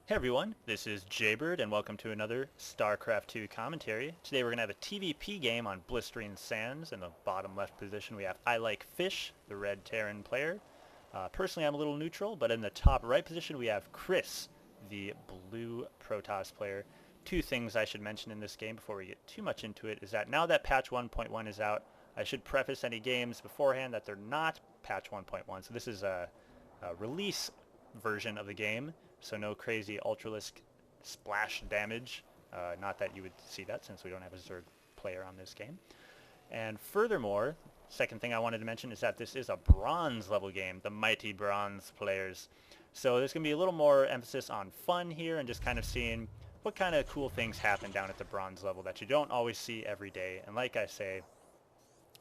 Hey everyone, this is Jaybird and welcome to another StarCraft 2 commentary. Today we're going to have a TVP game on Blistering Sands. In the bottom left position we have I Like Fish, the red Terran player. Personally I'm a little neutral, but in the top right position we have Chris, the blue Protoss player. Two things I should mention in this game before we get too much into it is that now that patch 1.1 is out, I should preface any games beforehand that they're not patch 1.1. So this is a release version of the game, so no crazy Ultralisk splash damage. Not that you would see that since we don't have a Zerg player on this game. And furthermore, second thing I wanted to mention is that this is a bronze level game, the mighty bronze players. So there's going to be a little more emphasis on fun here and just kind of seeing what kind of cool things happen down at the bronze level that you don't always see every day. And like I say,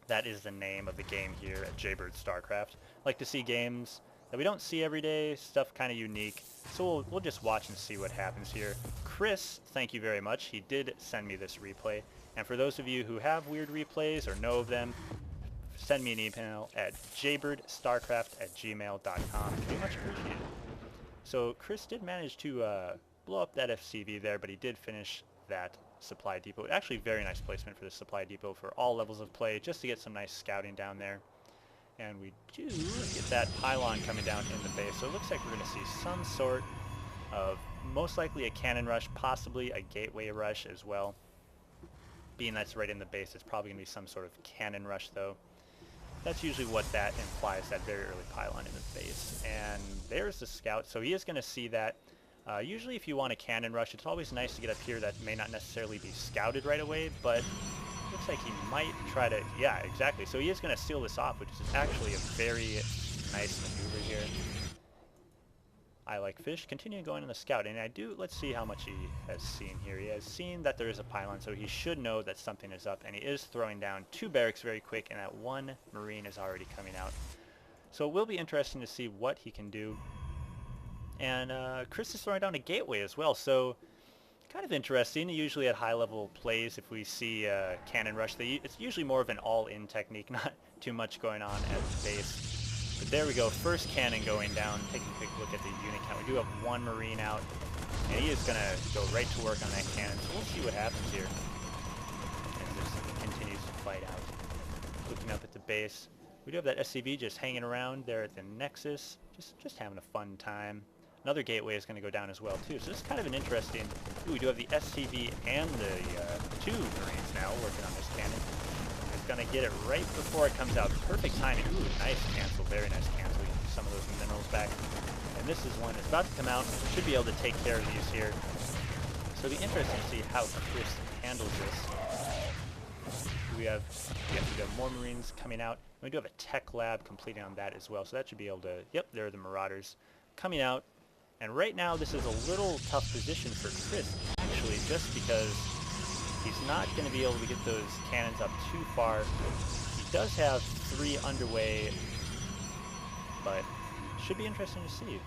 that is the name of the game here at Jaybird StarCraft. I like to see games that we don't see every day, stuff kind of unique. So we'll just watch and see what happens here. Chris, thank you very much. He did send me this replay. And for those of you who have weird replays or know of them, send me an email at jaybirdStarcraft@gmail.com. It'd be much appreciated. So Chris did manage to blow up that FCV there, but he did finish that supply depot. Actually, very nice placement for the supply depot for all levels of play, just to get some nice scouting down there. And we do get that pylon coming down in the base, so it looks like we're going to see some sort of, most likely a cannon rush, possibly a gateway rush as well. Being that's right in the base, it's probably going to be some sort of cannon rush though. That's usually what that implies, that very early pylon in the base. And there's the scout, so he is going to see that. Usually if you want a cannon rush, it's always nice to get up here that may not necessarily be scouted right away, but looks like he might try to, yeah, exactly. So he is going to seal this off, which is actually a very nice maneuver here. I Like Fish, continue going on the scout, and let's see how much he has seen here. He has seen that there is a pylon, so he should know that something is up, and he is throwing down two barracks very quick, and that one Marine is already coming out. So it will be interesting to see what he can do. And Chris is throwing down a gateway as well, so kind of interesting. Usually at high level plays, if we see cannon rush, it's usually more of an all-in technique, not too much going on at the base. But there we go, first cannon going down. Taking a quick look at the unit count. We do have one Marine out, and he is going to go right to work on that cannon. So we'll see what happens here as this continues to fight out. Looking up at the base, we do have that SCV just hanging around there at the Nexus, just having a fun time. Another gateway is going to go down as well too, so this is kind of an interesting. Ooh, we do have the SCV and the two Marines now working on this cannon. It's going to get it right before it comes out. Perfect timing. Ooh, nice cancel, very nice cancel. You get some of those minerals back. And this is one that's about to come out. Should be able to take care of these here. So it'll be interesting to see how Chris handles this. We have more Marines coming out. And we do have a tech lab completing on that as well, so that should be able to. Yep, there are the Marauders coming out. And right now, this is a little tough position for Chris, actually, just because he's not going to be able to get those cannons up too far. He does have three underway, but should be interesting to see.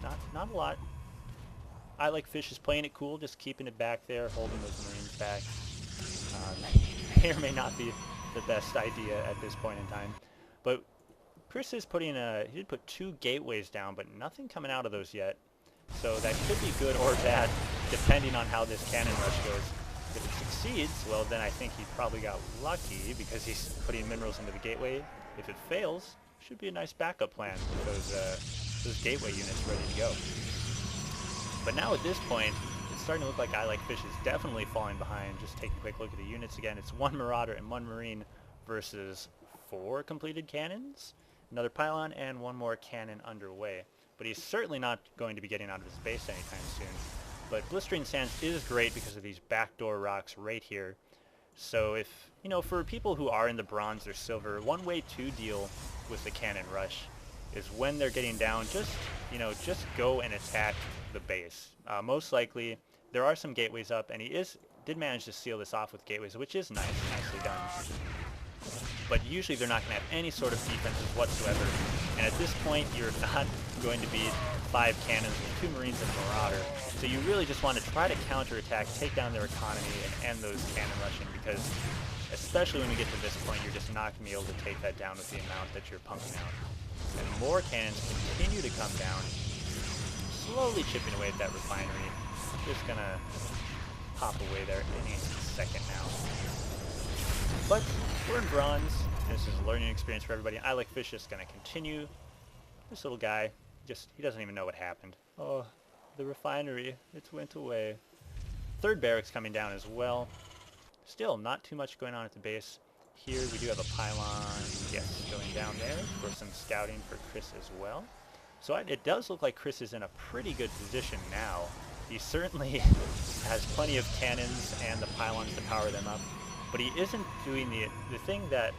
Not a lot. I Like Fish is playing it cool, just keeping it back there, holding those Marines back. May or may not be the best idea at this point in time. But Chris is he did put two gateways down, but nothing coming out of those yet. So that could be good or bad, depending on how this cannon rush goes. If it succeeds, well then I think he probably got lucky because he's putting minerals into the gateway. If it fails, should be a nice backup plan with those gateway units ready to go. But now at this point, it's starting to look like I Like Fish is definitely falling behind. Just take a quick look at the units again. It's one Marauder and one Marine versus 4 completed cannons, another pylon, and one more cannon underway. But he's certainly not going to be getting out of his base anytime soon. But Blistering Sands is great because of these backdoor rocks right here. So if, for people who are in the bronze or silver, one way to deal with the cannon rush is when they're getting down, just go and attack the base. Most likely, there are some gateways up, and he did manage to seal this off with gateways, which is nicely done. But usually they're not going to have any sort of defenses whatsoever. And at this point, you're not going to beat 5 cannons with 2 Marines and a Marauder. So you really just want to try to counterattack, take down their economy, and end those cannon rushing, because especially when we get to this point, you're just not going to be able to take that down with the amount that you're pumping out. And more cannons continue to come down. slowly chipping away at that refinery. Just gonna pop away there any second now. But we're in bronze. This is a learning experience for everybody. I Like Fish just gonna continue. This little guy, he doesn't even know what happened. Oh, the refinery, it went away. Third barracks coming down as well. Still, not too much going on at the base. Here we do have a pylon, yes, going down there for some scouting for Chris as well. So it does look like Chris is in a pretty good position now. He certainly has plenty of cannons and the pylons to power them up, but he isn't doing the thing that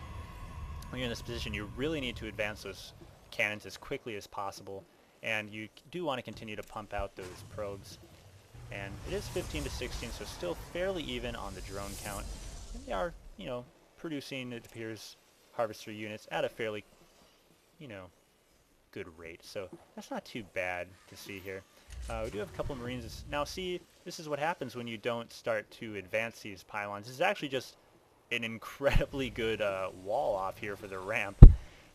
when you're in this position you really need to advance those cannons as quickly as possible, and you do want to continue to pump out those probes. And it is 15 to 16, so still fairly even on the drone count. And they are, you know, producing, it appears, harvester units at a fairly, you know, good rate. So that's not too bad to see here. We do have a couple of Marines. Now see, this is what happens when you don't start to advance these pylons. This is actually just an incredibly good wall off here for the ramp.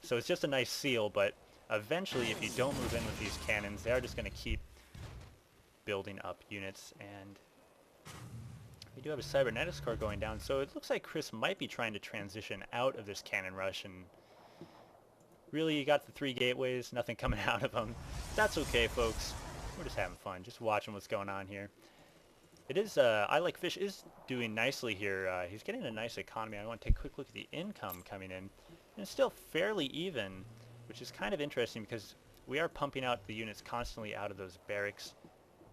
So it's just a nice seal, but eventually if you don't move in with these cannons, they are just going to keep building up units. And we do have a cybernetics core going down, so it looks like Chris might be trying to transition out of this cannon rush, and really you got the 3 gateways, nothing coming out of them. That's okay, folks. We're just having fun, just watching what's going on here. It is, I Like Fish is doing nicely here. He's getting a nice economy. I want to take a quick look at the income coming in. And it's still fairly even, which is kind of interesting because we are pumping out the units constantly out of those barracks.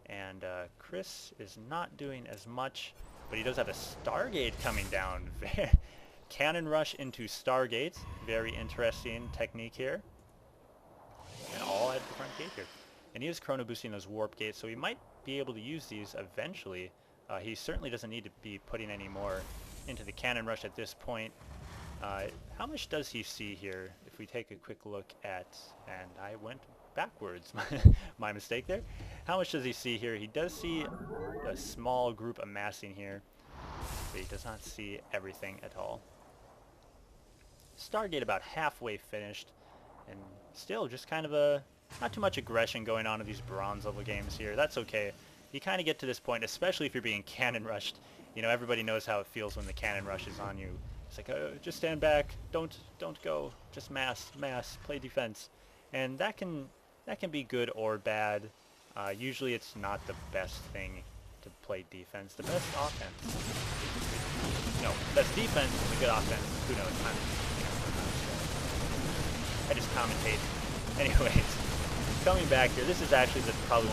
And Chris is not doing as much, but he does have a Stargate coming down. Cannon rush into Stargate. Very interesting technique here. And all at the front gate here. And he is chrono boosting those warp gates, so he might be able to use these eventually. He certainly doesn't need to be putting any more into the cannon rush at this point. How much does he see here? If we take a quick look at, and I went backwards, my mistake there. How much does he see here? He does see a small group amassing here, but he does not see everything at all. Stargate about halfway finished, and still just kind of a not too much aggression going on in these bronze level games here. That's okay. You kind of get to this point, especially if you're being cannon rushed. You know, everybody knows how it feels when the cannon rush is on you. It's like, just stand back, don't go, just mass, play defense. And that can be good or bad. Usually it's not the best thing to play defense. The best offense, no, best defense is a good offense. Who knows? I just commentate. Anyways, coming back here, this is actually probably